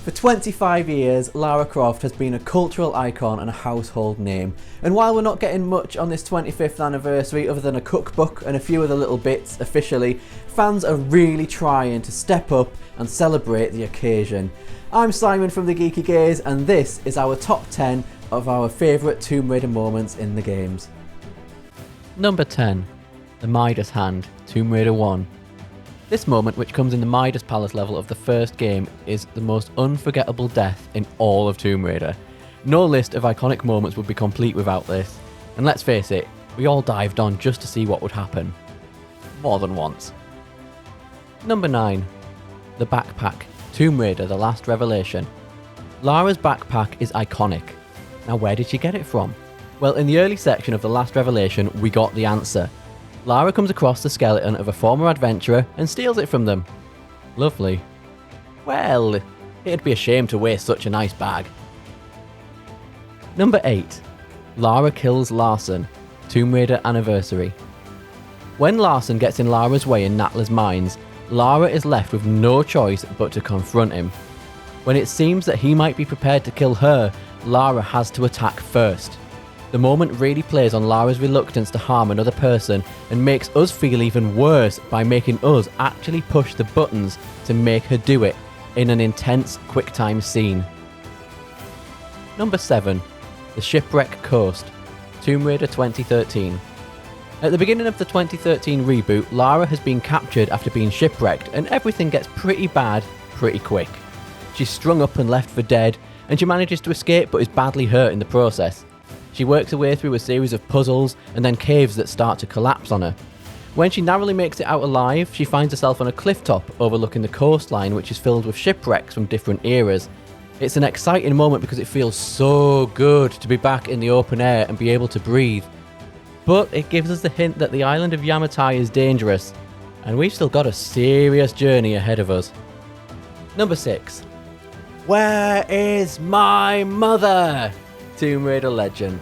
For 25 years, Lara Croft has been a cultural icon and a household name. And while we're not getting much on this 25th anniversary other than a cookbook and a few other little bits officially, fans are really trying to step up and celebrate the occasion. I'm Simon from the Geeky Gaze, and this is our top 10 of our favourite Tomb Raider moments in the games. Number 10. The Midas Hand, Tomb Raider 1. This moment, which comes in the Midas Palace level of the first game, is the most unforgettable death in all of Tomb Raider. No list of iconic moments would be complete without this. And let's face it, we all dived on just to see what would happen. More than once. Number 9. The Backpack, Tomb Raider The Last Revelation. Lara's backpack is iconic. Now where did she get it from? Well, in the early section of The Last Revelation, we got the answer. Lara comes across the skeleton of a former adventurer and steals it from them. Lovely. Well, it'd be a shame to waste such a nice bag. Number 8. Lara kills Larson, Tomb Raider Anniversary. When Larson gets in Lara's way in Natla's mines, Lara is left with no choice but to confront him. When it seems that he might be prepared to kill her, Lara has to attack first. The moment really plays on Lara's reluctance to harm another person and makes us feel even worse by making us actually push the buttons to make her do it in an intense QuickTime scene. Number 7. The Shipwreck Coast, Tomb Raider 2013. At the beginning of the 2013 reboot, Lara has been captured after being shipwrecked and everything gets pretty bad pretty quick. She's strung up and left for dead, and she manages to escape but is badly hurt in the process. She works her way through a series of puzzles and then caves that start to collapse on her. When she narrowly makes it out alive, she finds herself on a cliff top overlooking the coastline, which is filled with shipwrecks from different eras. It's an exciting moment because it feels so good to be back in the open air and be able to breathe. But it gives us the hint that the island of Yamatai is dangerous, and we've still got a serious journey ahead of us. Number 6. Where is my mother? Tomb Raider Legend.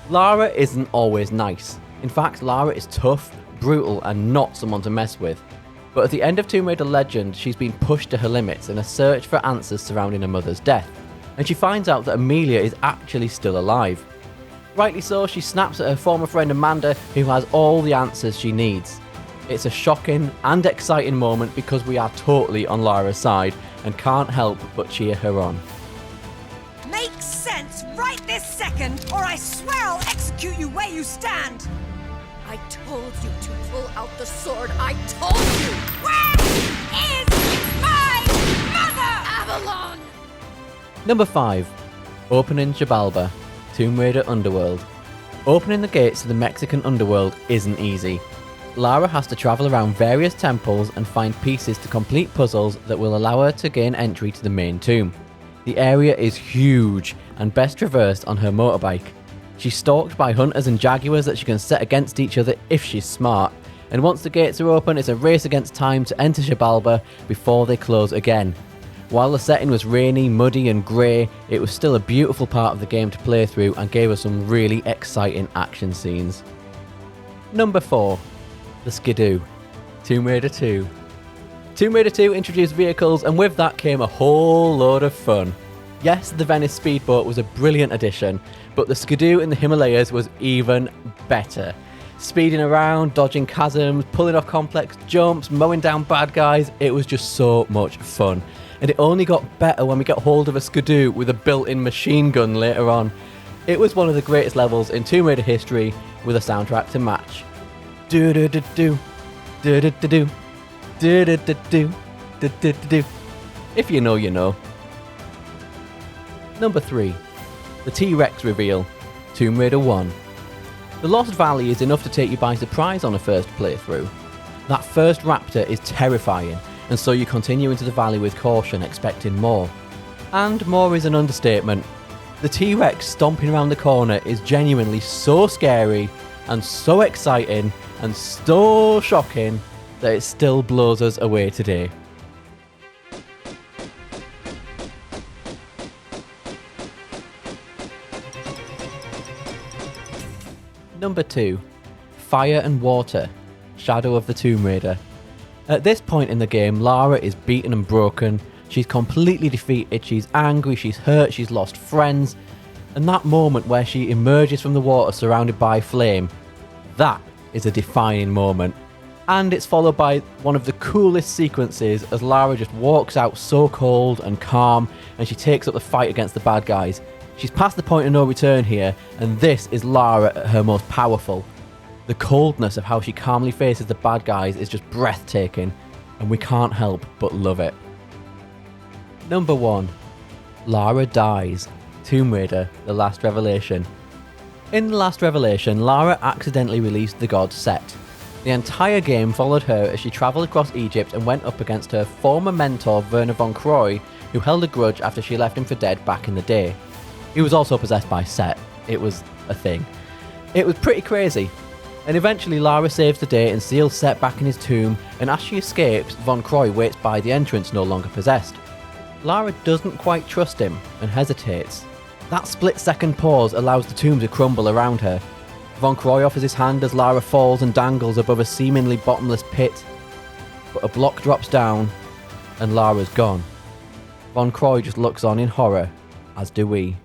Lara isn't always nice. In fact, Lara is tough, brutal, and not someone to mess with. But at the end of Tomb Raider Legend, she's been pushed to her limits in a search for answers surrounding her mother's death, and she finds out that Amelia is actually still alive. Rightly so, she snaps at her former friend Amanda, who has all the answers she needs. It's a shocking and exciting moment because we are totally on Lara's side and can't help but cheer her on. Makes sense right this second, or I swear I'll execute you where you stand! I told you to pull out the sword. I told you! Where is my mother? Avalon! Number 5. Opening Xibalba, Tomb Raider Underworld. Opening the gates to the Mexican underworld isn't easy. Lara has to travel around various temples and find pieces to complete puzzles that will allow her to gain entry to the main tomb. The area is huge and best traversed on her motorbike. She's stalked by hunters and jaguars that she can set against each other if she's smart, and once the gates are open, it's a race against time to enter Xibalba before they close again. While the setting was rainy, muddy and grey, it was still a beautiful part of the game to play through and gave us some really exciting action scenes. Number 4. The Skidoo, Tomb Raider 2. Tomb Raider 2 introduced vehicles, and with that came a whole load of fun. Yes, the Venice speedboat was a brilliant addition, but the Skidoo in the Himalayas was even better. Speeding around, dodging chasms, pulling off complex jumps, mowing down bad guys, it was just so much fun. And it only got better when we got hold of a Skidoo with a built-in machine gun later on. It was one of the greatest levels in Tomb Raider history with a soundtrack to match. Do-do-do-do, do-do-do-do. Do-do-do-do. If you know, you know. Number 3. The T-Rex reveal, Tomb Raider 1. The Lost Valley is enough to take you by surprise on a first playthrough. That first raptor is terrifying, and so you continue into the valley with caution, expecting more. And more is an understatement. The T-Rex stomping around the corner is genuinely so scary and so exciting and so shocking that it still blows us away today. Number 2. Fire and Water, Shadow of the Tomb Raider. At this point in the game, Lara is beaten and broken. She's completely defeated, she's angry, she's hurt, she's lost friends. And that moment where she emerges from the water surrounded by flame, that is a defining moment. And it's followed by one of the coolest sequences as Lara just walks out so cold and calm, and she takes up the fight against the bad guys. She's past the point of no return here, and this is Lara at her most powerful. The coldness of how she calmly faces the bad guys is just breathtaking, and we can't help but love it. Number 1. Lara dies. Tomb Raider: The Last Revelation. In The Last Revelation, Lara accidentally released the god Set. The entire game followed her as she travelled across Egypt and went up against her former mentor Werner von Croy, who held a grudge after she left him for dead back in the day. He was also possessed by Set. It was a thing. It was pretty crazy. And eventually Lara saves the day and seals Set back in his tomb, and as she escapes, von Croy waits by the entrance, no longer possessed. Lara doesn't quite trust him and hesitates. That split-second pause allows the tomb to crumble around her. Von Croy offers his hand as Lara falls and dangles above a seemingly bottomless pit. But a block drops down, and Lara's gone. Von Croy just looks on in horror, as do we.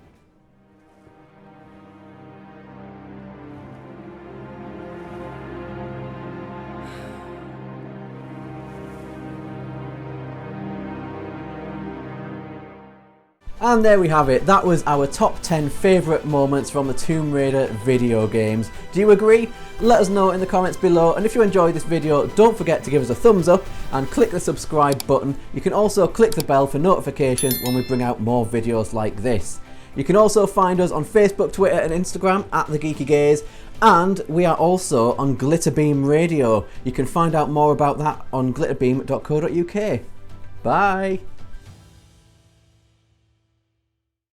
And there we have it, that was our top 10 favourite moments from the Tomb Raider video games. Do you agree? Let us know in the comments below, and if you enjoyed this video, don't forget to give us a thumbs up and click the subscribe button. You can also click the bell for notifications when we bring out more videos like this. You can also find us on Facebook, Twitter and Instagram at The Geeky Gaze, and we are also on Glitterbeam Radio. You can find out more about that on glitterbeam.co.uk. Bye!